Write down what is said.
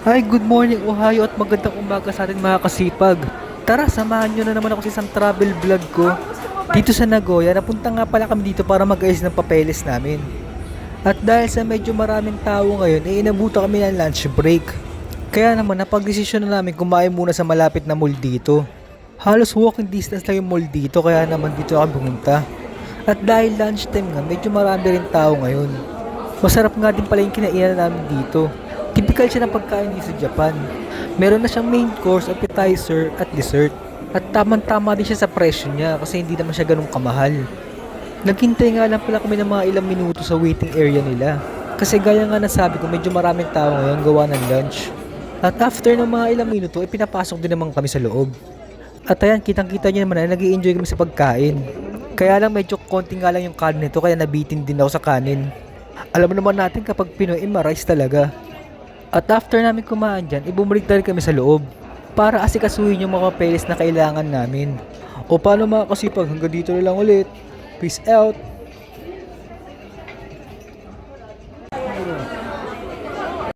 Hi, good morning Ohio at magandang umaga sa ating mga kasipag. Tara, samahan nyo na naman ako sa isang travel vlog ko. Dito sa Nagoya, napunta nga pala kami dito para mag-ayos ng papeles namin. At dahil sa medyo maraming tao ngayon, inabutan kami ng lunch break. Kaya naman napag-desisyon na namin kumain muna sa malapit na mall dito. Halos walking distance lang yung mall dito kaya naman dito kami pumunta. At dahil lunchtime nga, medyo marami rin tao ngayon. Masarap nga din pala yung kinainan namin dito. Typical siya ng pagkain dito sa Japan. Meron na siyang main course, appetizer at dessert. At tamang-tama din siya sa presyo niya kasi hindi naman siya ganun kamahal. Naghintay nga lang pala kami ng mga ilang minuto sa waiting area nila. Kasi gaya nga nasabi ko, medyo maraming tao ngayon gawa ng lunch. At after ng mga ilang minuto, pinapasok din naman kami sa loob. At ayan, kitang-kita niyo naman na nag-i-enjoy kami sa pagkain. Kaya lang medyo konti nga lang yung kanin nito kaya nabitin din ako sa kanin. Alam mo naman natin kapag Pinoy, ma-rice talaga. At after namin kumain dyan, ibumalik na rin kami sa loob para asikasuhin yung mga papeles na kailangan namin. O paano mga kasipag, hanggang dito na lang ulit. Peace out!